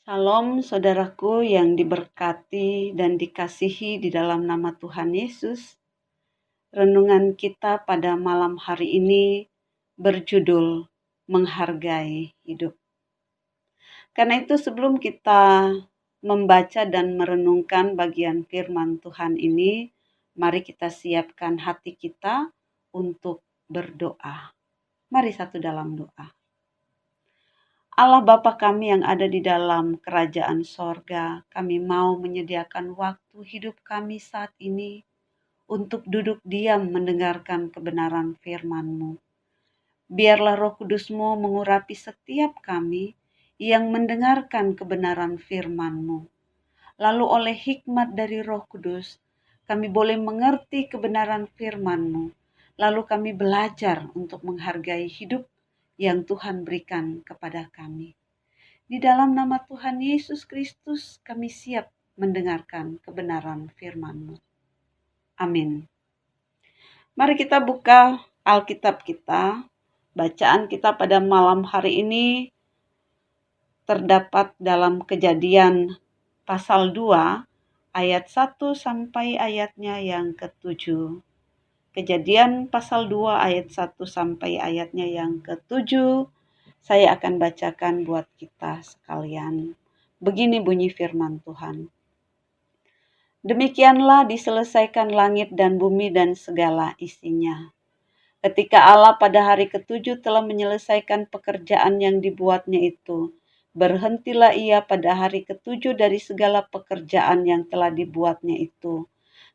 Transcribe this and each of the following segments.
Shalom saudaraku yang diberkati dan dikasihi di dalam nama Tuhan Yesus. Renungan kita pada malam hari ini berjudul Menghargai Hidup. Karena itu sebelum kita membaca dan merenungkan bagian firman Tuhan ini, mari kita siapkan hati kita untuk berdoa. Mari satu dalam doa. Allah Bapa kami yang ada di dalam kerajaan sorga, kami mau menyediakan waktu hidup kami saat ini untuk duduk diam mendengarkan kebenaran firman-Mu. Biarlah Roh Kudus-Mu mengurapi setiap kami yang mendengarkan kebenaran firman-Mu. Lalu oleh hikmat dari Roh Kudus, kami boleh mengerti kebenaran firman-Mu. Lalu kami belajar untuk menghargai hidup yang Tuhan berikan kepada kami. Di dalam nama Tuhan Yesus Kristus kami siap mendengarkan kebenaran firman-Mu. Amin. Mari kita buka Alkitab kita. Bacaan kita pada malam hari ini terdapat dalam Kejadian pasal 2 ayat 1 sampai ayatnya yang ke-7. Kejadian pasal 2 ayat 1 sampai ayatnya yang ke-7. Saya akan bacakan buat kita sekalian. Begini bunyi firman Tuhan. Demikianlah diselesaikan langit dan bumi dan segala isinya. Ketika Allah pada hari ke-7 telah menyelesaikan pekerjaan yang dibuatnya itu, berhentilah ia pada hari ke-7 dari segala pekerjaan yang telah dibuatnya itu.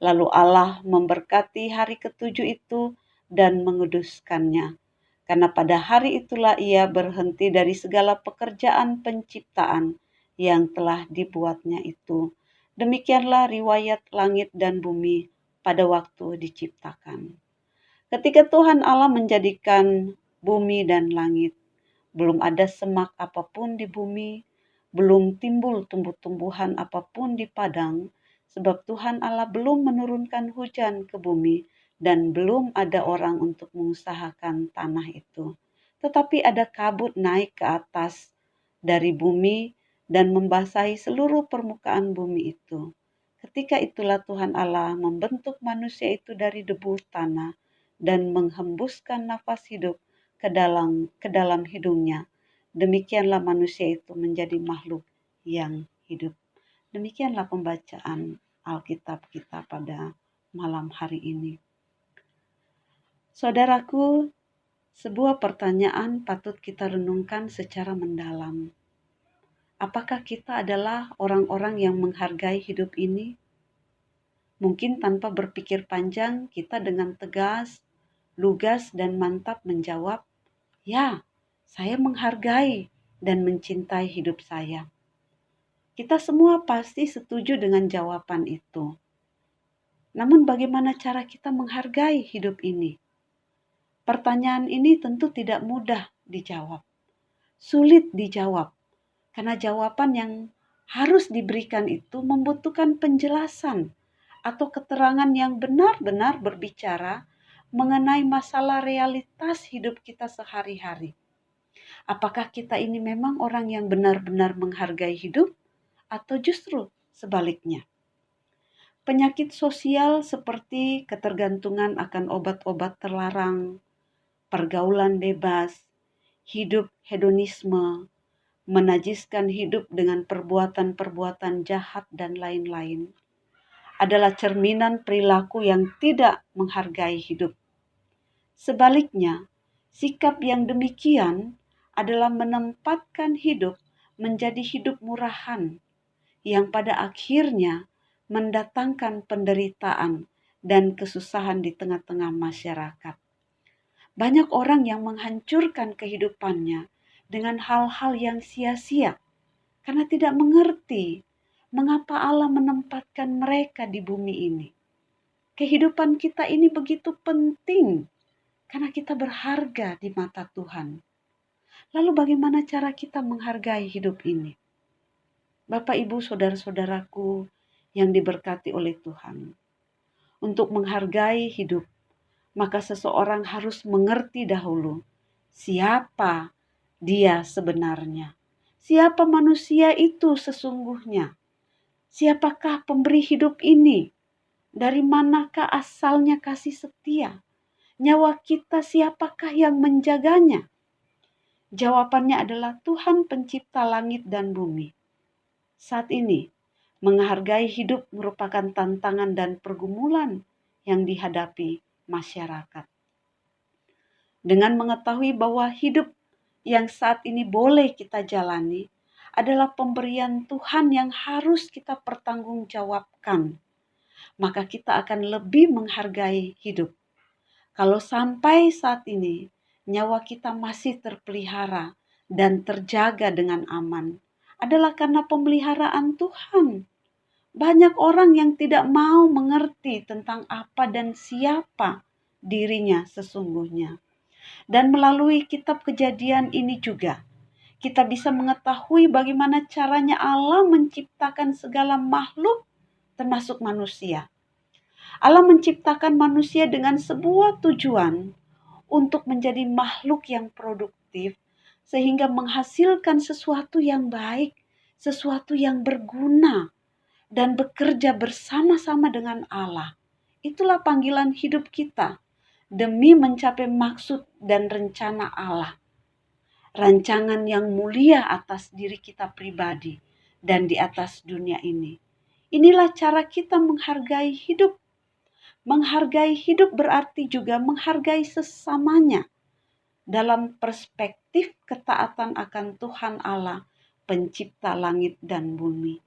Lalu Allah memberkati hari ke-7 itu dan menguduskannya. Karena pada hari itulah ia berhenti dari segala pekerjaan penciptaan yang telah dibuatnya itu. Demikianlah riwayat langit dan bumi pada waktu diciptakan. Ketika Tuhan Allah menjadikan bumi dan langit, belum ada semak apapun di bumi, belum timbul tumbuh-tumbuhan apapun di padang, sebab Tuhan Allah belum menurunkan hujan ke bumi, dan belum ada orang untuk mengusahakan tanah itu. Tetapi ada kabut naik ke atas dari bumi dan membasahi seluruh permukaan bumi itu. Ketika itulah Tuhan Allah membentuk manusia itu dari debu tanah dan menghembuskan nafas hidup ke dalam hidungnya. Demikianlah manusia itu menjadi makhluk yang hidup. Demikianlah pembacaan Alkitab kita pada malam hari ini. Saudaraku, sebuah pertanyaan patut kita renungkan secara mendalam. Apakah kita adalah orang-orang yang menghargai hidup ini? Mungkin tanpa berpikir panjang, kita dengan tegas, lugas, dan mantap menjawab, "Ya, saya menghargai dan mencintai hidup saya." Kita semua pasti setuju dengan jawaban itu. Namun bagaimana cara kita menghargai hidup ini? Pertanyaan ini tentu tidak mudah dijawab. Sulit dijawab. Karena jawaban yang harus diberikan itu membutuhkan penjelasan atau keterangan yang benar-benar berbicara mengenai masalah realitas hidup kita sehari-hari. Apakah kita ini memang orang yang benar-benar menghargai hidup atau justru sebaliknya? Penyakit sosial seperti ketergantungan akan obat-obat terlarang, pergaulan bebas, hidup hedonisme, menajiskan hidup dengan perbuatan-perbuatan jahat dan lain-lain adalah cerminan perilaku yang tidak menghargai hidup. Sebaliknya, sikap yang demikian adalah menempatkan hidup menjadi hidup murahan yang pada akhirnya mendatangkan penderitaan dan kesusahan di tengah-tengah masyarakat. Banyak orang yang menghancurkan kehidupannya dengan hal-hal yang sia-sia karena tidak mengerti mengapa Allah menempatkan mereka di bumi ini. Kehidupan kita ini begitu penting karena kita berharga di mata Tuhan. Lalu bagaimana cara kita menghargai hidup ini? Bapak, Ibu, saudara-saudaraku yang diberkati oleh Tuhan. Untuk menghargai hidup, maka seseorang harus mengerti dahulu siapa dia sebenarnya. siapa manusia itu sesungguhnya? Siapakah pemberi hidup ini? Dari manakah asalnya kasih setia? Nyawa kita siapakah yang menjaganya? Jawabannya adalah Tuhan pencipta langit dan bumi. Saat ini, menghargai hidup merupakan tantangan dan pergumulan yang dihadapi masyarakat. Dengan mengetahui bahwa hidup yang saat ini boleh kita jalani adalah pemberian Tuhan yang harus kita pertanggungjawabkan, maka kita akan lebih menghargai hidup. Kalau sampai saat ini nyawa kita masih terpelihara dan terjaga dengan aman, adalah karena pemeliharaan Tuhan. Banyak orang yang tidak mau mengerti tentang apa dan siapa dirinya sesungguhnya. Dan melalui kitab Kejadian ini juga, kita bisa mengetahui bagaimana caranya Allah menciptakan segala makhluk termasuk manusia. Allah menciptakan manusia dengan sebuah tujuan untuk menjadi makhluk yang produktif sehingga menghasilkan sesuatu yang baik, sesuatu yang berguna dan bekerja bersama-sama dengan Allah. Itulah panggilan hidup kita demi mencapai maksud dan rencana Allah. Rancangan yang mulia atas diri kita pribadi dan di atas dunia ini. Inilah cara kita menghargai hidup. Menghargai hidup berarti juga menghargai sesamanya dalam perspektif ketaatan akan Tuhan Allah, pencipta langit dan bumi.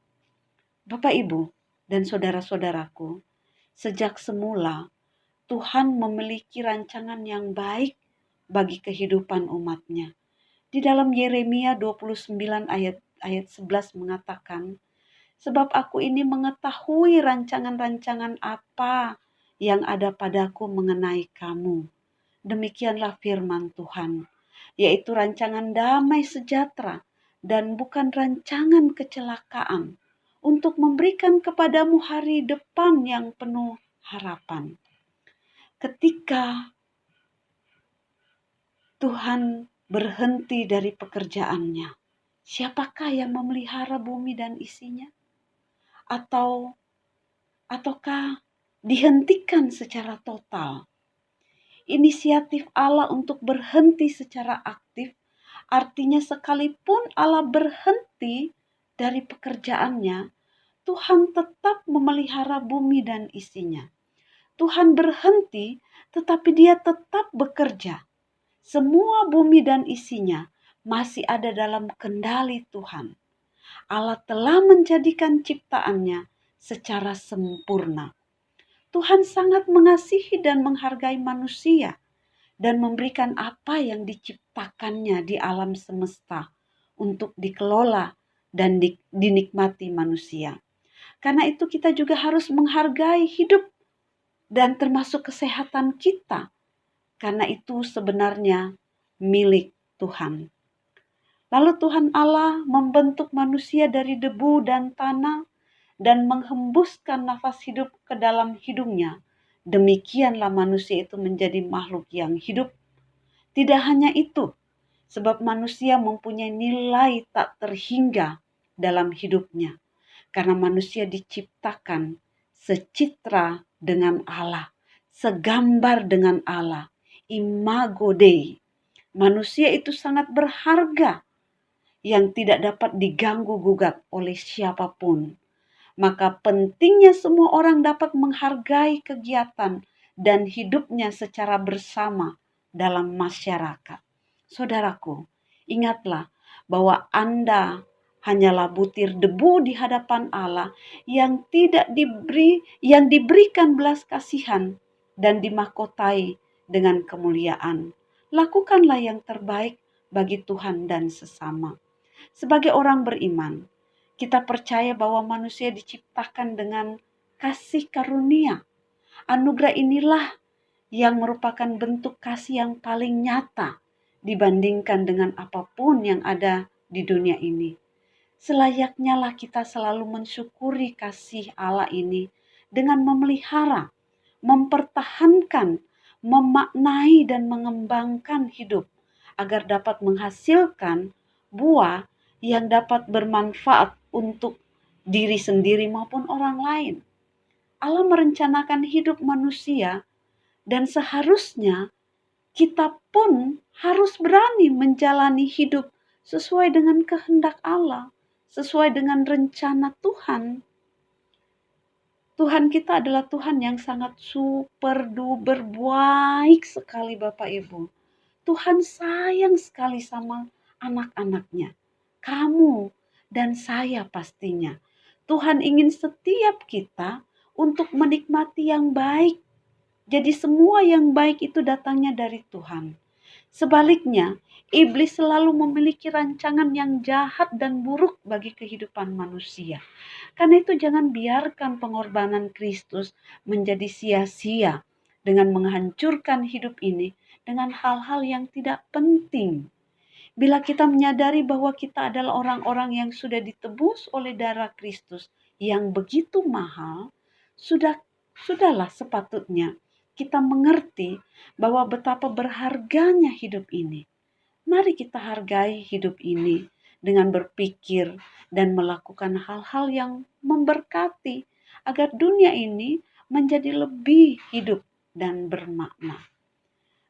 Bapak, Ibu, dan saudara-saudaraku, sejak semula Tuhan memiliki rancangan yang baik bagi kehidupan umatnya. Di dalam Yeremia 29 ayat 11 mengatakan, sebab aku ini mengetahui rancangan-rancangan apa yang ada padaku mengenai kamu. Demikianlah firman Tuhan, yaitu rancangan damai sejahtera dan bukan rancangan kecelakaan, untuk memberikan kepadamu hari depan yang penuh harapan. Ketika Tuhan berhenti dari pekerjaannya, siapakah yang memelihara bumi dan isinya? Ataukah dihentikan secara total? Inisiatif Allah untuk berhenti secara aktif artinya sekalipun Allah berhenti dari pekerjaannya, Tuhan tetap memelihara bumi dan isinya. Tuhan berhenti, tetapi Dia tetap bekerja. Semua bumi dan isinya masih ada dalam kendali Tuhan. Allah telah menjadikan ciptaannya secara sempurna. Tuhan sangat mengasihi dan menghargai manusia dan memberikan apa yang diciptakannya di alam semesta untuk dikelola dan dinikmati manusia. Karena itu kita juga harus menghargai hidup dan termasuk kesehatan kita. Karena itu sebenarnya milik Tuhan. Lalu Tuhan Allah membentuk manusia dari debu dan tanah dan menghembuskan nafas hidup ke dalam hidungnya. Demikianlah manusia itu menjadi makhluk yang hidup. Tidak hanya itu, sebab manusia mempunyai nilai tak terhingga dalam hidupnya. Karena manusia diciptakan secitra dengan Allah, segambar dengan Allah, imago Dei. Manusia itu sangat berharga yang tidak dapat diganggu-gugat oleh siapapun. Maka pentingnya semua orang dapat menghargai kegiatan dan hidupnya secara bersama dalam masyarakat. Saudaraku, ingatlah bahwa Anda hanyalah butir debu di hadapan Allah yang diberikan belas kasihan dan dimahkotai dengan kemuliaan. Lakukanlah yang terbaik bagi Tuhan dan sesama. Sebagai orang beriman, kita percaya bahwa manusia diciptakan dengan kasih karunia. Anugerah inilah yang merupakan bentuk kasih yang paling nyata dibandingkan dengan apapun yang ada di dunia ini. Selayaknya lah kita selalu mensyukuri kasih Allah ini dengan memelihara, mempertahankan, memaknai dan mengembangkan hidup agar dapat menghasilkan buah yang dapat bermanfaat untuk diri sendiri maupun orang lain. Allah merencanakan hidup manusia dan seharusnya kita pun harus berani menjalani hidup sesuai dengan kehendak Allah, sesuai dengan rencana Tuhan. Tuhan kita adalah Tuhan yang sangat super duper baik sekali Bapak Ibu. Tuhan sayang sekali sama anak-anaknya. Kamu dan saya pastinya. Tuhan ingin setiap kita untuk menikmati yang baik. Jadi semua yang baik itu datangnya dari Tuhan. Sebaliknya, iblis selalu memiliki rancangan yang jahat dan buruk bagi kehidupan manusia. Karena itu jangan biarkan pengorbanan Kristus menjadi sia-sia dengan menghancurkan hidup ini dengan hal-hal yang tidak penting. Bila kita menyadari bahwa kita adalah orang-orang yang sudah ditebus oleh darah Kristus yang begitu mahal, sudahlah sepatutnya kita mengerti bahwa betapa berharganya hidup ini. Mari kita hargai hidup ini dengan berpikir dan melakukan hal-hal yang memberkati agar dunia ini menjadi lebih hidup dan bermakna.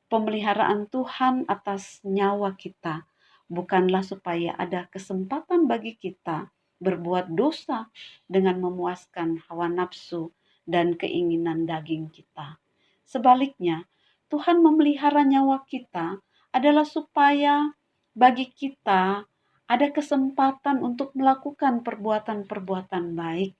Pemeliharaan Tuhan atas nyawa kita bukanlah supaya ada kesempatan bagi kita berbuat dosa dengan memuaskan hawa nafsu dan keinginan daging kita. Sebaliknya, Tuhan memelihara nyawa kita adalah supaya bagi kita ada kesempatan untuk melakukan perbuatan-perbuatan baik.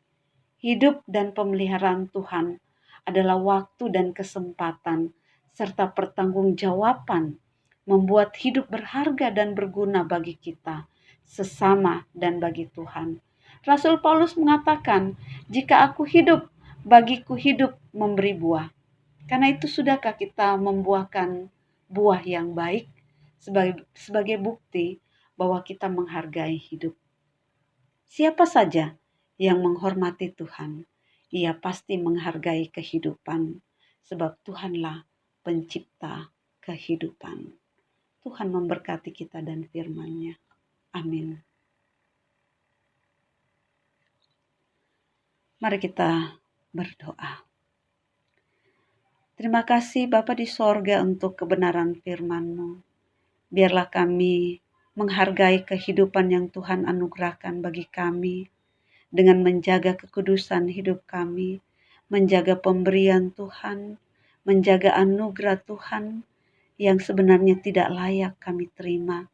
Hidup dan pemeliharaan Tuhan adalah waktu dan kesempatan serta pertanggungjawaban membuat hidup berharga dan berguna bagi kita, sesama dan bagi Tuhan. Rasul Paulus mengatakan, jika aku hidup, bagiku hidup memberi buah. Karena itu sudahkah kita membuahkan buah yang baik sebagai bukti bahwa kita menghargai hidup. Siapa saja yang menghormati Tuhan, ia pasti menghargai kehidupan, sebab Tuhanlah pencipta kehidupan. Tuhan memberkati kita dan firman-Nya. Amin. Mari kita berdoa. Terima kasih Bapa di sorga untuk kebenaran firman-Mu. Biarlah kami menghargai kehidupan yang Tuhan anugerahkan bagi kami dengan menjaga kekudusan hidup kami, menjaga pemberian Tuhan, menjaga anugerah Tuhan yang sebenarnya tidak layak kami terima.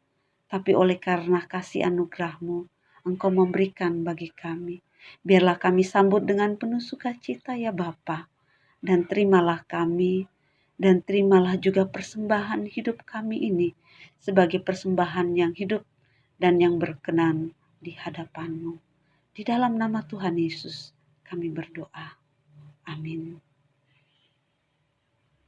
Tapi oleh karena kasih anugerah-Mu, Engkau memberikan bagi kami. Biarlah kami sambut dengan penuh sukacita ya Bapa. Dan terimalah kami, dan terimalah juga persembahan hidup kami ini sebagai persembahan yang hidup dan yang berkenan di hadapan-Mu. Di dalam nama Tuhan Yesus kami berdoa. Amin.